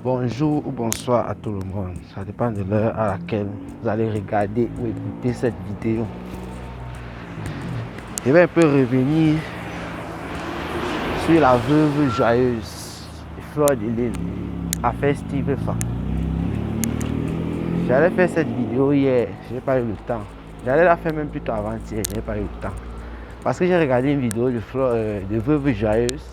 Bonjour ou bonsoir à tout le monde. Ça dépend de l'heure à laquelle vous allez regarder ou écouter cette vidéo. Je vais un peu revenir sur la veuve joyeuse de Fleur de Lys, affaire Steve Fa. J'allais faire cette vidéo hier, je n'ai pas eu le temps. J'allais la faire même plutôt avant-hier, je n'ai pas eu le temps. Parce que j'ai regardé une vidéo de veuve joyeuse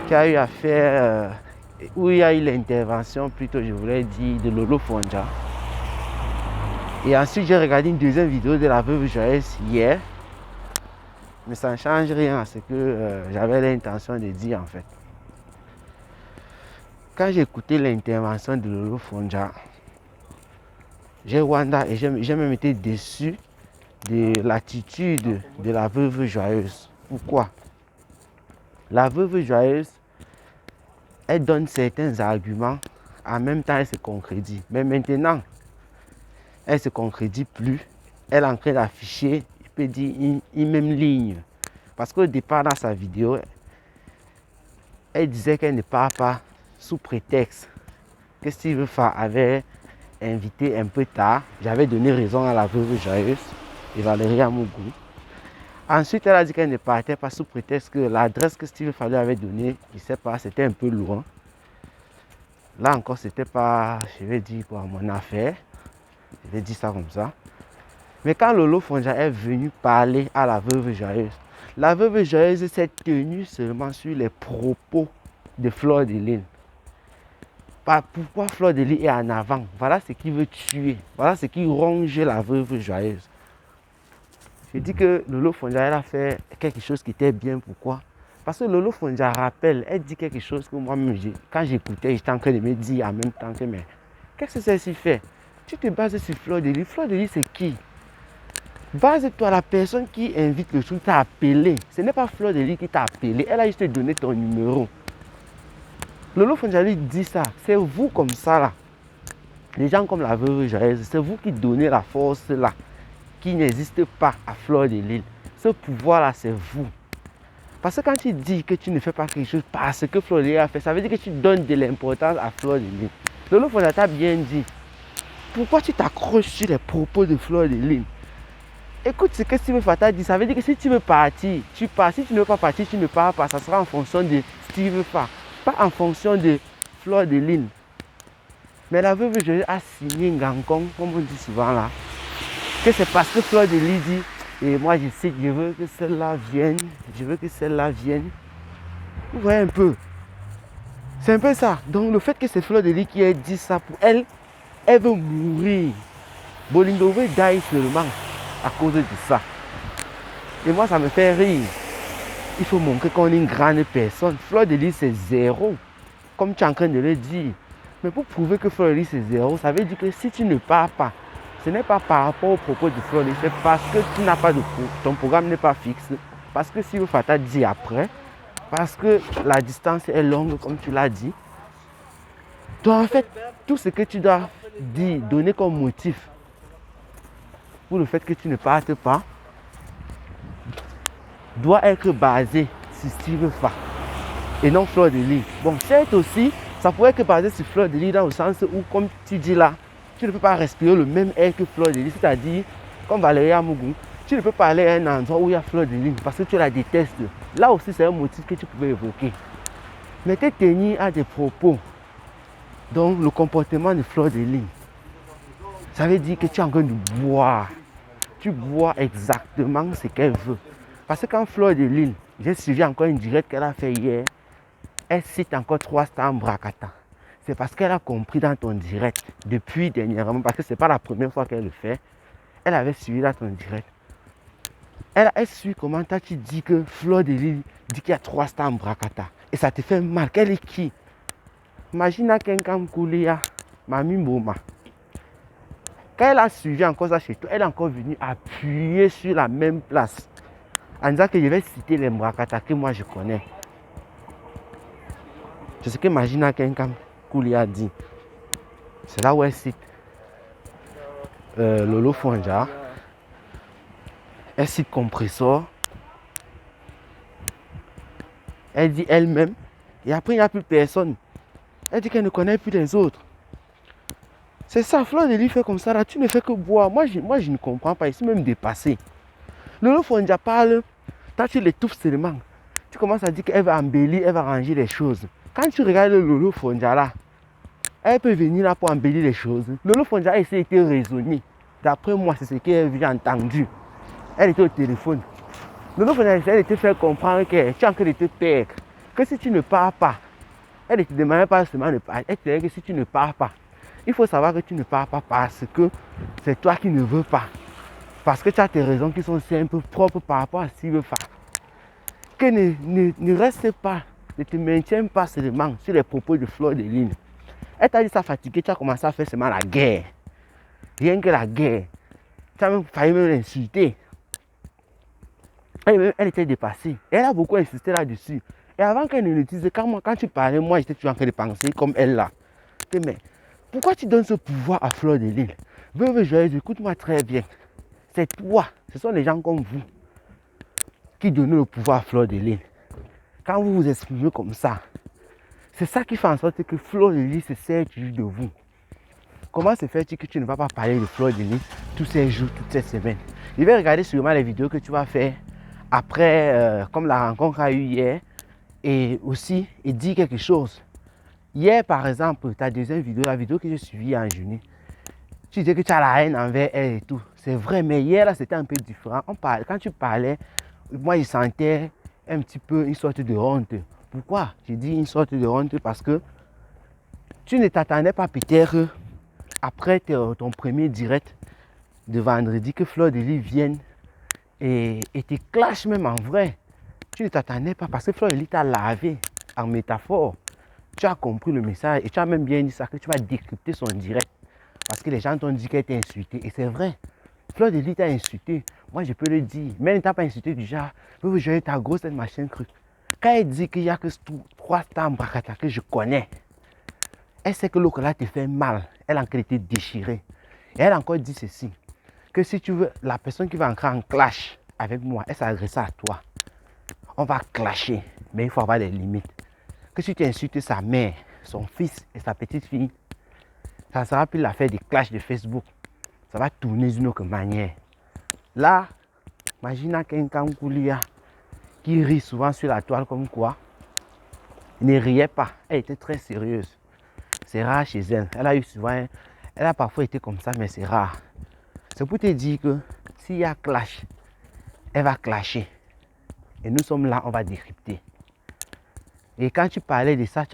qui a eu à faire, où il y a eu l'intervention, plutôt je voulais dire, de Lolo Fonja. Et ensuite, j'ai regardé une deuxième vidéo de la veuve joyeuse hier. Mais ça ne change rien à ce que j'avais l'intention de dire en fait. Quand j'ai écouté l'intervention de Lolo Fonja, j'ai wonder et j'ai même été déçu de l'attitude de la veuve joyeuse. Pourquoi? La veuve joyeuse, elle donne certains arguments, en même temps elle se concrétise. Mais maintenant, elle ne se concrétise plus. Elle est en train d'afficher, je peux dire, une même ligne. Parce qu'au départ, dans sa vidéo, elle disait qu'elle ne part pas sous prétexte que Steve Fa avait invité un peu tard. J'avais donné raison à la veuve joyeuse et Valérie Amougou. Ensuite, elle a dit qu'elle ne partait pas sous prétexte que l'adresse que Steve Fa lui avait donnée, je ne sais pas, c'était un peu loin. Là encore, c'était pas, je vais dire quoi, mon affaire. Je vais dire ça comme ça. Mais quand Lolo Fonja est venu parler à la veuve joyeuse s'est tenue seulement sur les propos de Fleur de Lys. Pourquoi Fleur de Lys est en avant? Voilà ce qui veut tuer. Voilà ce qui ronge la veuve joyeuse. Je dis que Lolo Fonja elle a fait quelque chose qui était bien. Pourquoi? Parce que Lolo Fonja rappelle, elle dit quelque chose que moi-même, quand j'écoutais, j'étais en train de me dire en même temps que mais qu'est-ce que c'est si fait? Tu te bases sur Fleur de Lys. Fleur de Lys, c'est qui? Base-toi, la personne qui invite le truc t'a appelé. Ce n'est pas Fleur de Lys qui t'a appelé. Elle a juste donné ton numéro. Lolo Fonja lui dit ça. C'est vous comme ça là. Les gens comme la veuve joyeuse, c'est vous qui donnez la force là, qui n'existe pas à Fleur de Lys. Ce pouvoir là, c'est vous. Parce que quand tu dis que tu ne fais pas quelque chose parce que Fleur de Lys a fait, ça veut dire que tu donnes de l'importance à Fleur de Lys. Lolo Fonja t'a bien dit. Pourquoi tu t'accroches sur les propos de Fleur de Lys? Écoute ce que Steve Fa t'a dit, ça veut dire que si tu veux partir, tu pars. Si tu ne veux pas partir, tu ne pars pas. Ça sera en fonction de Steve Fa, pas en fonction de Fleur de Lys. Mais la veuve joyeuse a signé Ngangong, comme on dit souvent là, que c'est parce que Fleur de Lys dit, et moi je sais, je veux que celle-là vienne, je veux que celle-là vienne. Vous voyez un peu. C'est un peu ça. Donc le fait que c'est Fleur de Lys qui ait dit ça pour elle, elle veut mourir. Bolingo veut die seulement à cause de ça. Et moi, ça me fait rire. Il faut montrer qu'on est une grande personne. Fleur de Lys, c'est zéro. Comme tu es en train de le dire. Mais pour prouver que Fleur de Lys, c'est zéro, ça veut dire que si tu ne pars pas, ce n'est pas par rapport au propos de Fleur de Lys, c'est parce que tu n'as pas de ton programme n'est pas fixe. Parce que si vous faites dit après, parce que la distance est longue, comme tu l'as dit. Donc en fait, tout ce que tu dois dire, donner comme motif pour le fait que tu ne partes pas, doit être basé sur Steve Fa et non Fleur de Lys. Bon, certes aussi, ça pourrait être basé sur Fleur de Lys dans le sens où, comme tu dis là, tu ne peux pas respirer le même air que Fleur de Lys, c'est-à-dire, comme Valérie Amougou, tu ne peux pas aller à un endroit où il y a Fleur de Lys parce que tu la détestes. Là aussi, c'est un motif que tu pouvais évoquer. Mais te tenir à des propos, donc le comportement de Fleur de Lys, ça veut dire que tu es en train de boire. Tu bois exactement ce qu'elle veut. Parce que quand Fleur de Lys, j'ai suivi encore une directe qu'elle a fait hier, elle cite encore 3 stars Mbrakata. C'est parce qu'elle a compris dans ton direct, depuis dernièrement, parce que ce n'est pas la première fois qu'elle le fait, elle avait suivi dans ton direct. Elle suit comment toi tu dis que Fleur de Lys dit qu'il y a 3 stars Mbrakata. Et ça te fait mal. Quelle est qui? Imagine à quelqu'un Koulia, Mami Moma. Quand elle a suivi encore ça chez toi, elle est encore venue appuyer sur la même place. En disant que je vais citer les Mbrakata que moi je connais. C'est ce que Magina Kenkam Kouli a dit. C'est là où elle cite Lolo Fonja. Elle cite Compressor. Elle dit elle-même. Et après, il n'y a plus personne. Elle dit qu'elle ne connaît plus les autres. C'est ça, Fleur de Lys fait comme ça là, tu ne fais que boire. Moi, je ne comprends pas, ils sont même dépassés. Lolo Fondia parle, toi tu l'étouffes seulement. Tu commences à dire qu'elle va embellir, elle va ranger les choses. Quand tu regardes Lolo Fondia là, elle peut venir là pour embellir les choses. Lolo Fondia, elle s'est été raisonnée. D'après moi, c'est ce qu'elle a entendu. Elle était au téléphone. Lolo Fondia, elle était fait comprendre que tu es en train de te perdre. Que si tu ne pars pas, elle ne te demandait pas seulement de partir. Elle te disait que si tu ne pars pas, il faut savoir que tu ne pars pas parce que c'est toi qui ne veux pas. Parce que tu as tes raisons qui sont simples, propres par rapport à ce qu'il veut faire. Que ne reste pas, ne te maintiens pas seulement sur les propos de Fleur de Lys. Elle t'a dit ça fatigué, tu as commencé à faire seulement la guerre. Rien que la guerre. Tu as même failli me l'insulter. Elle était dépassée. Elle a beaucoup insisté là-dessus. Et avant qu'elle ne le dise, quand tu parlais, moi j'étais toujours en train de penser comme elle là. Mais pourquoi tu donnes ce pouvoir à Fleur de Lys? Veuve joyeuse, écoute-moi très bien. C'est toi, ce sont les gens comme vous qui donnent le pouvoir à Fleur de Lys. Quand vous vous exprimez comme ça, c'est ça qui fait en sorte que Fleur de Lys se sert de vous. Comment se fait-il que tu ne vas pas parler de Fleur de Lys tous ces jours, toutes ces semaines? Je vais regarder sûrement les vidéos que tu vas faire après, comme la rencontre a eu hier, et aussi dire quelque chose. Hier, par exemple, ta deuxième vidéo, la vidéo que j'ai suivie en juillet, tu disais que tu as la haine envers elle et tout. C'est vrai, mais hier, là, c'était un peu différent. Quand tu parlais, moi, je sentais un petit peu une sorte de honte. Pourquoi j'ai dit une sorte de honte? Parce que tu ne t'attendais pas peut-être après ton premier direct de vendredi que Fleur de Lys vienne et te clash même en vrai. Tu ne t'attendais pas parce que Fleur de Lys t'a lavé en métaphore. Tu as compris le message et tu as même bien dit ça, que tu vas décrypter son direct. Parce que les gens t'ont dit qu'elle t'a insulté. Et c'est vrai. Fleur de Lys t'a insulté. Moi, je peux le dire. Mais elle ne t'a pas insulté du genre, vous jouez ta grosse cette machin cru. Quand elle dit qu'il n'y a que 3 stars que je connais, elle sait que l'autre là te fait mal. Elle a encore été déchirée. Et elle a encore dit ceci, que si tu veux, la personne qui va entrer en clash avec moi, elle s'adresse à toi. On va clasher, mais il faut avoir des limites. Que si tu insultes sa mère, son fils et sa petite fille, ça ne sera plus l'affaire des clashs de Facebook. Ça va tourner d'une autre manière. Là, imagine quelqu'un qui rit souvent sur la toile comme quoi. Elle ne riait pas. Elle était très sérieuse. C'est rare chez elle. Elle a parfois été comme ça, mais c'est rare. C'est pour te dire que s'il y a clash, elle va clasher. Et nous sommes là, on va décrypter. Et quand tu parlais de ça,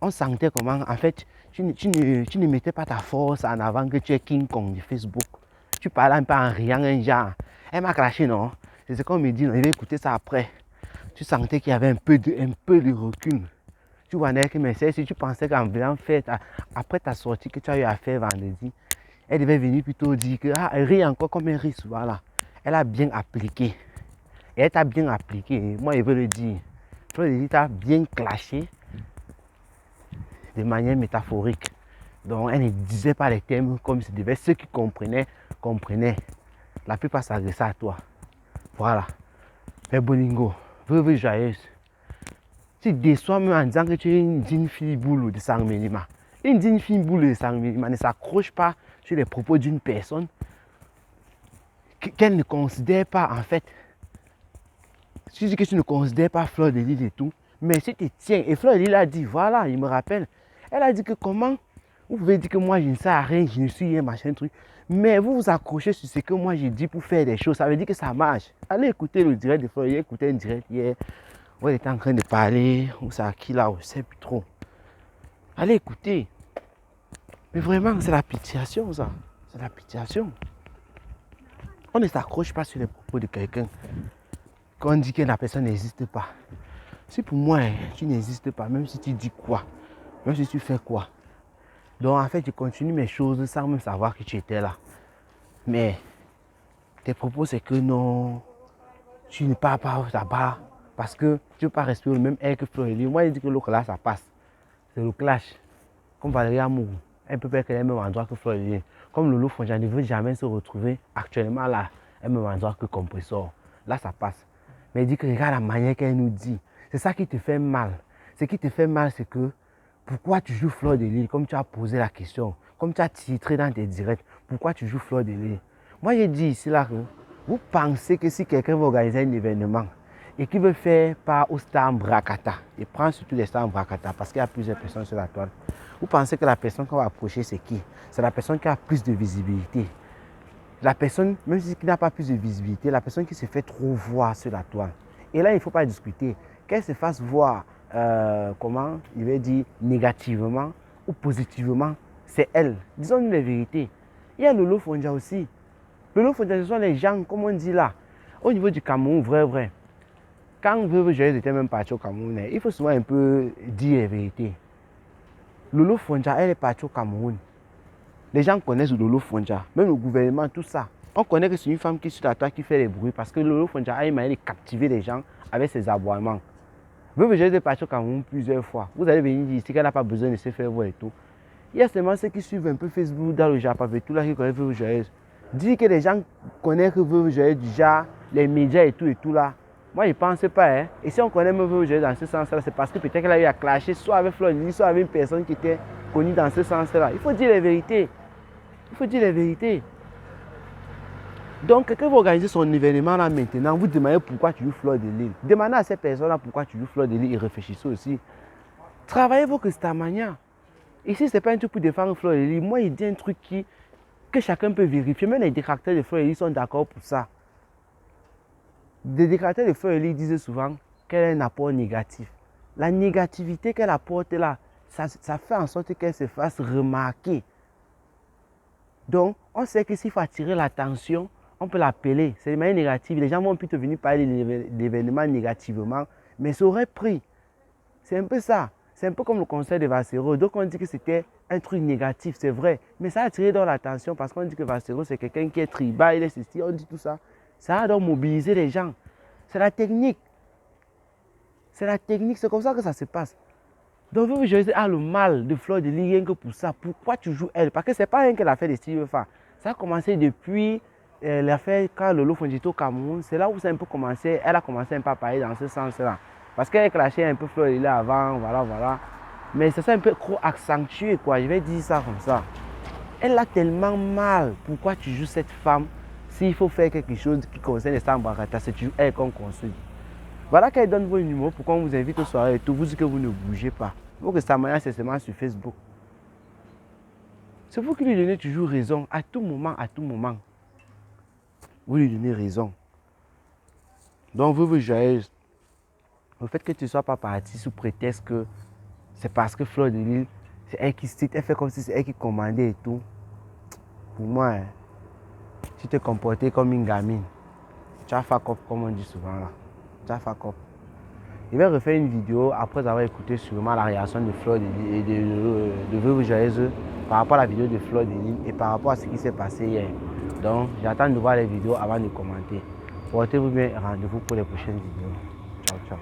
on sentait comment, en fait, tu ne mettais pas ta force en avant que tu es King Kong de Facebook. Tu parlais un peu en riant, un genre. Elle m'a clashé, non? C'est ce qu'on me dit, non? Je vais écouter ça après. Tu sentais qu'il y avait un peu de recul. Tu vois, mais si tu pensais qu'en venant faire, après ta sortie que tu as eu à faire vendredi, elle devait venir plutôt dire que, elle rit encore comme elle rit souvent là. Elle a bien appliqué. Et elle t'a bien appliqué. Moi, je veux le dire. Fleur de Lys t'a bien clashé de manière métaphorique. Donc, elle ne disait pas les termes comme se devait. Ceux qui comprenaient, comprenaient. La plupart s'adressaient à toi. Voilà. Mais Bolingo, veuve joyeuse. Tu déçois même en disant que tu es une digne fille boule de Sangmenima. Une digne fille boule de Sangmenima ne s'accroche pas sur les propos d'une personne qu'elle ne considère pas en fait. Tu dis que tu ne considères pas Fleur de Lys et tout, mais si tu tiens, et Fleur de Lys a dit, voilà, il me rappelle, elle a dit que comment, vous pouvez dire que moi je ne sais à rien, je ne suis un machin truc, mais vous vous accrochez sur ce que moi j'ai dit pour faire des choses, ça veut dire que ça marche. Allez écouter le direct de Fleur, j'ai écouté un direct hier, où elle était en train de parler, ou c'est à qui là, je ne sais plus trop. Allez écouter. Mais vraiment, c'est la pitiation ça, c'est la pitiation. On ne s'accroche pas sur les propos de quelqu'un. Quand on dit que la personne n'existe pas. Si pour moi, tu n'existes pas, même si tu dis quoi, même si tu fais quoi. Donc en fait, je continue mes choses sans même savoir que tu étais là. Mais tes propos, c'est que non, tu ne pars pas là-bas parce que tu ne veux pas respirer le même air que Fleur de Lys. Moi, je dis que l'autre là, ça passe. C'est le clash. Comme Valérie Amourou, elle peut pas être au même endroit que Fleur de Lys. Comme Lolo Fondia ne veut jamais se retrouver actuellement là, au même endroit que Compressor. Là, ça passe. Mais il dit que regarde la manière qu'elle nous dit. C'est ça qui te fait mal. Ce qui te fait mal, c'est que pourquoi tu joues Fleur de Lys, comme tu as posé la question, comme tu as titré dans tes directs, pourquoi tu joues Fleur de Lys? Moi, j'ai dit ici, là, que vous pensez que si quelqu'un veut organiser un événement et qu'il veut faire part au stand Bracata, et prend surtout les stands Bracata parce qu'il y a plusieurs personnes sur la toile, vous pensez que la personne qu'on va approcher, c'est qui? C'est la personne qui a plus de visibilité. La personne, même si qui n'a pas plus de visibilité, la personne qui se fait trop voir sur la toile. Et là, il ne faut pas discuter. Qu'elle se fasse voir, comment, il va dire, négativement ou positivement, c'est elle. Disons-nous la vérité. Il y a Lolo Fondia aussi. Lolo Fondia, ce sont les gens, comme on dit là, au niveau du Cameroun, vrai. Quand Veuve Joyeuse était même parti au Cameroun, il faut souvent un peu dire la vérité. Lolo Fondia, elle est partie au Cameroun. Les gens connaissent Lolo Fondia, même le gouvernement, tout ça. On connaît que c'est une femme qui est sur la toile, qui fait les bruits, parce que Lolo Fondia a une manière de captiver les gens avec ses aboiements. Veuve Joyeuse est partie au Cameroun plusieurs fois. Vous allez venir dire ici qu'elle n'a pas besoin de se faire voir et tout. Il y a seulement ceux qui suivent un peu Facebook dans le Japon, et tout là, qui connaissent Veuve Joyeuse. Dire que les gens connaissent Veuve Joyeuse, déjà, les médias et tout là. Moi, je ne pense pas. Hein. Et si on connaît Veuve Joyeuse dans ce sens-là, c'est parce que peut-être qu'elle a eu à clasher soit avec Fleur de Lys, soit avec une personne qui était connue dans ce sens-là. Il faut dire la vérité. Il faut dire la vérité. Donc, quand vous organisez son événement là maintenant, vous demandez pourquoi tu joues Fleur de Lys. Demandez à ces personnes-là pourquoi tu joues Fleur de Lys et réfléchissez aussi. Travaillez vos manière. Ici, ce n'est pas un truc pour défendre Fleur de Lys. Moi, il dit un truc que chacun peut vérifier. Même les détracteurs de Fleur de Lys sont d'accord pour ça. Les détracteurs de Fleur de Lys disent souvent qu'elle a un apport négatif. La négativité qu'elle apporte là, ça fait en sorte qu'elle se fasse remarquer. Donc, on sait que s'il faut attirer l'attention, on peut l'appeler. C'est de manière négative. Les gens vont plutôt venir parler de l'événement négativement, mais ça aurait pris. C'est un peu ça. C'est un peu comme le concert de Vassero. Donc, on dit que c'était un truc négatif, c'est vrai. Mais ça a attiré dans l'attention parce qu'on dit que Vassero, c'est quelqu'un qui est tribal, il est ceci, on dit tout ça. Ça a donc mobilisé les gens. C'est la technique. C'est la technique, c'est comme ça que ça se passe. Donc, Veuve Joyeuse a le mal de Fleur de Lys rien que pour ça. Pourquoi tu joues elle? Parce que ce n'est pas rien que l'affaire de Steve Fa. Ça a commencé depuis l'affaire quand Lolo Fondia était au Cameroun. C'est là où ça a un peu commencé. Elle a commencé un peu à parler dans ce sens-là. Parce qu'elle clashait un peu Fleur de Lys avant, voilà. Mais ça s'est un peu trop accentué, quoi. Je vais dire ça comme ça. Elle a tellement mal. Pourquoi tu joues cette femme? S'il faut faire quelque chose qui concerne les stands Bracata, c'est tu elle qu'on construit. Voilà qu'elle donne vos numéros pour qu'on vous invite aux soirées et tout. Vous dites que vous ne bougez pas. Donc, sa manière, c'est seulement sur Facebook. C'est vous qui lui donnez toujours raison, à tout moment. Vous lui donnez raison. Donc, Veuve Joyeuse, le fait que tu ne sois pas parti sous prétexte que c'est parce que Fleur de Lys, c'est elle qui cite, elle fait comme si c'est elle qui commandait et tout. Pour moi, tu t'es comporté comme une gamine. Tu as fuck up, comme on dit souvent là. Tu as fuck up. Je vais refaire une vidéo après avoir écouté sûrement la réaction de Fleur de Lys et de Veuve Joyeuse par rapport à la vidéo de Fleur de Lys et par rapport à ce qui s'est passé hier. Donc, j'attends de voir les vidéos avant de commenter. Portez-vous bien et rendez-vous pour les prochaines vidéos. Ciao.